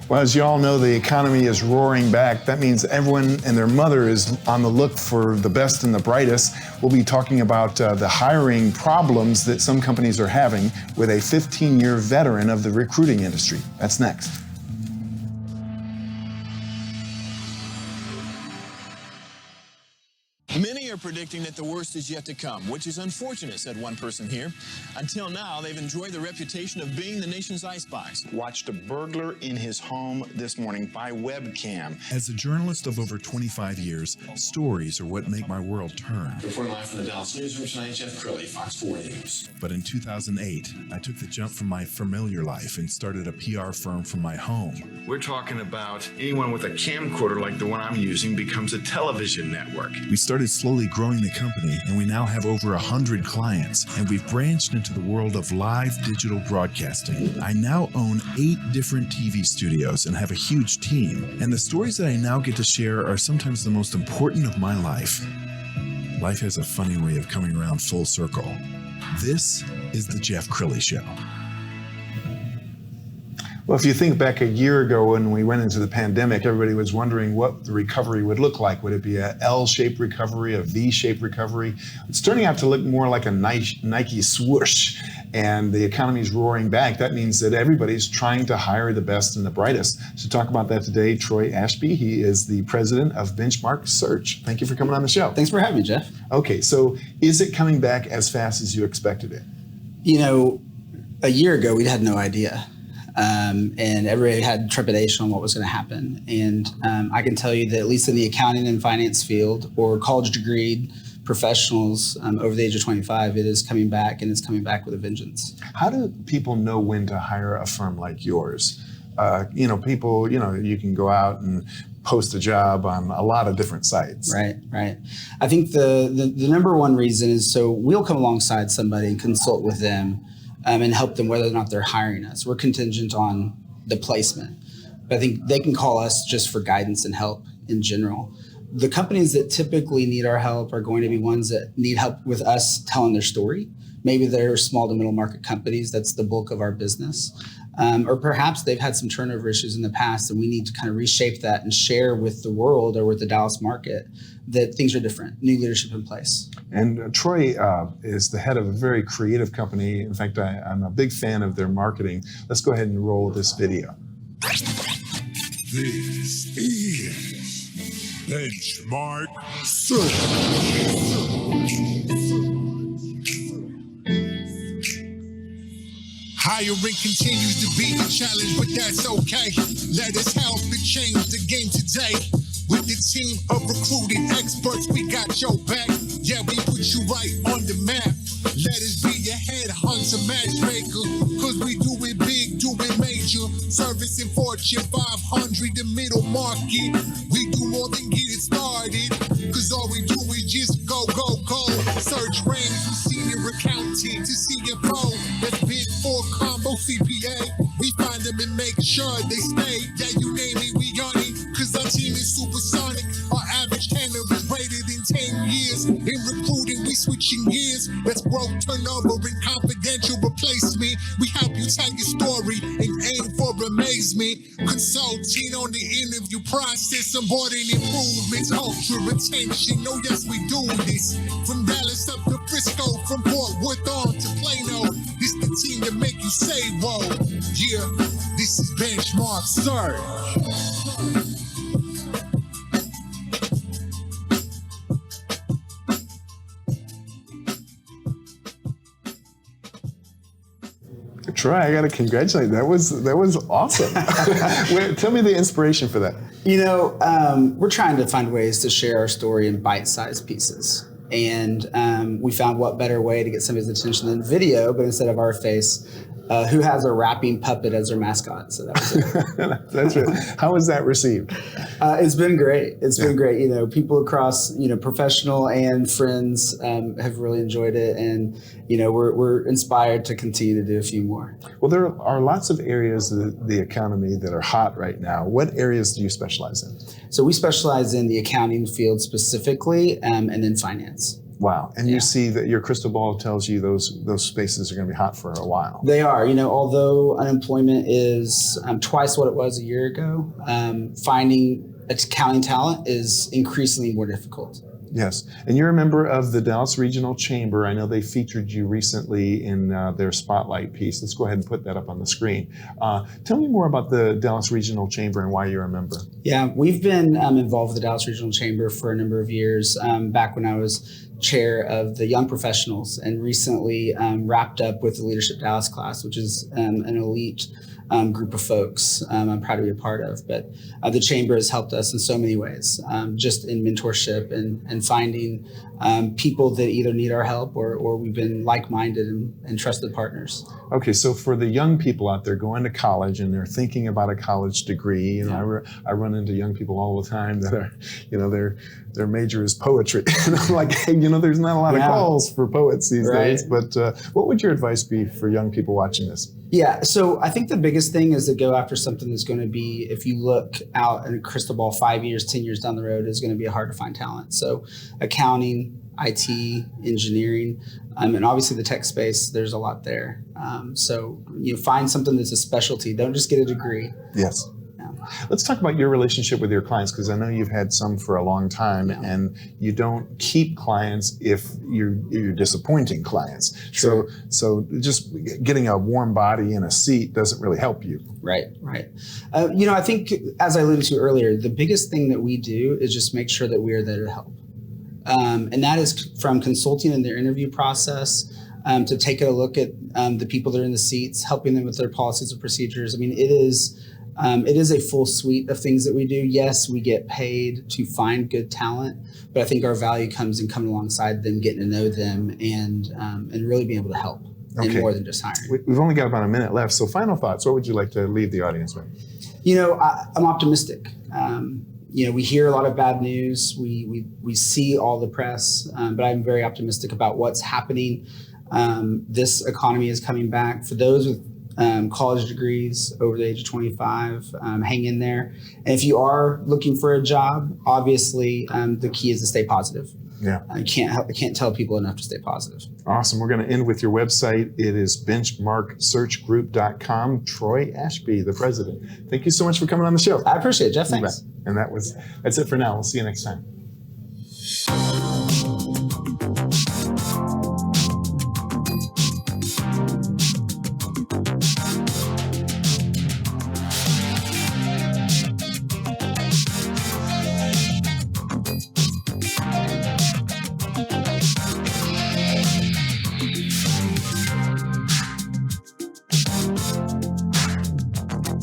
Well, as you all know, the economy is roaring back. That means everyone and their mother is on the look for the best and the brightest. We'll be talking about the hiring problems that some companies are having with a 15-year veteran of the recruiting industry. That's next. Many are predicting that the worst is yet to come, which is unfortunate, said one person here. Until now, they've enjoyed the reputation of being the nation's icebox. Watched a burglar in his home this morning by webcam. As a journalist of over 25 years, stories are what make my world turn. Reporting live from the Dallas newsroom tonight, Jeff Crilley, Fox 4 News. But in 2008, I took the jump from my familiar life and started a PR firm from my home. We're talking about anyone with a camcorder like the one I'm using becomes a television network. We started slowly growing the company, and we now have over 100 clients, and we've branched into the world of live digital broadcasting. I now own 8 different TV studios and have a huge team, and the stories that I now get to share are sometimes the most important of my life. Life has a funny way of coming around full circle. This is the Jeff Crilley Show. Well, if you think back a year ago when we went into the pandemic, everybody was wondering what the recovery would look like. Would it be a L-shaped recovery, a V-shaped recovery? It's turning out to look more like a Nike swoosh, and the economy's roaring back. That means that everybody's trying to hire the best and the brightest. To talk about that today, Troy Ashby. He is the president of Benchmark Search. Thank you for coming on the show. Thanks for having me, Jeff. Okay, so is it coming back as fast as you expected it? You know, a year ago, we had no idea. And everybody had trepidation on what was going to happen. And I can tell you that at least in the accounting and finance field or college degreed professionals over the age of 25, it is coming back, and it's coming back with a vengeance. How do people know when to hire a firm like yours? People, you can go out and post a job on a lot of different sites. Right. I think the number one reason is so we'll come alongside somebody and consult with them and help them whether or not they're hiring us. We're contingent on the placement. But I think they can call us just for guidance and help in general. The companies that typically need our help are going to be ones that need help with us telling their story. Maybe they're small to middle market companies. That's the bulk of our business. Or perhaps they've had some turnover issues in the past, and we need to kind of reshape that and share with the world or with the Dallas market that things are different, new leadership in place. And Troy is the head of a very creative company. In fact, I'm a big fan of their marketing. Let's go ahead and roll this video. This is Benchmark Search. Hiring continues to be a challenge, but that's okay. Let us help to change the game today. With the team of recruiting experts, we got your back. Yeah, we put you right on the map. Let us be your headhunter matchmaker, cause we do it big, do it major. Servicing Fortune 500, the middle market. We do more than get it started, cause all we do is just go. Search range from senior accountant to CFO. That's big four combo CPA. We find them and make sure they stay. Yeah, you name it, we on it, cause our team is supersonic. Our average tenure is rated in 10 years. In recruiting, we switching gears. That's broke turnover and confidential replacement. We help you tell your story and aim for amazement. Consulting on the interview process, onboarding improvements, culture retention. Oh yes, we do this. From Dallas up to Frisco, from Fort Worth on to Plano. This the team that make you say, whoa. Yeah, this is Benchmark Search. Troy, I got to congratulate you. That was awesome. Tell me the inspiration for that. We're trying to find ways to share our story in bite-sized pieces. And we found what better way to get somebody's attention than video, but instead of our face, who has a rapping puppet as their mascot. So that was it. That's right. How was that received? It's been great. It's been great. People across, professional and friends have really enjoyed it. And, we're inspired to continue to do a few more. Well, there are lots of areas of the economy that are hot right now. What areas do you specialize in? So we specialize in the accounting field specifically, and then finance. Wow. And you see that your crystal ball tells you those spaces are going to be hot for a while. They are. Although unemployment is twice what it was a year ago, finding accounting talent is increasingly more difficult. Yes. And you're a member of the Dallas Regional Chamber. I know they featured you recently in their Spotlight piece. Let's go ahead and put that up on the screen. Tell me more about the Dallas Regional Chamber and why you're a member. Yeah, we've been involved with the Dallas Regional Chamber for a number of years, back when I was chair of the Young Professionals, and recently wrapped up with the Leadership Dallas class, which is an elite group of folks I'm proud to be a part of. But the Chamber has helped us in so many ways, just in mentorship and finding people that either need our help or we've been like-minded and trusted partners. Okay, so for the young people out there going to college and they're thinking about a college degree, I run into young people all the time that are, their major is poetry. And I'm like, hey, there's not a lot of calls for poets these days, but what would your advice be for young people watching this? Yeah, so I think the biggest thing is to go after something that's going to be, if you look out in a crystal ball 5 years, 10 years down the road, is going to be hard to find talent. So accounting, IT, engineering, and obviously the tech space, there's a lot there. So find something that's a specialty. Don't just get a degree. Yes. Let's talk about your relationship with your clients, because I know you've had some for a long time, and you don't keep clients if you're disappointing clients. True. So just getting a warm body in a seat doesn't really help you. Right. I think, as I alluded to earlier, the biggest thing that we do is just make sure that we are there to help. And that is from consulting in their interview process, to taking a look at the people that are in the seats, helping them with their policies and procedures. I mean, it is a full suite of things that we do. Yes, we get paid to find good talent, but I think our value comes in coming alongside them, getting to know them, and really being able to help in more than just hiring. We've only got about a minute left. So final thoughts, what would you like to leave the audience with? I'm optimistic. We hear a lot of bad news. We see all the press, but I'm very optimistic about what's happening. This economy is coming back. For those with college degrees over the age of 25, hang in there. And if you are looking for a job, obviously the key is to stay positive. Yeah. I can't tell people enough to stay positive. Awesome. We're going to end with your website. It is benchmarksearchgroup.com. Troy Ashby, the president. Thank you so much for coming on the show. I appreciate it, Jeff. Thanks. And that's it for now. We'll see you next time.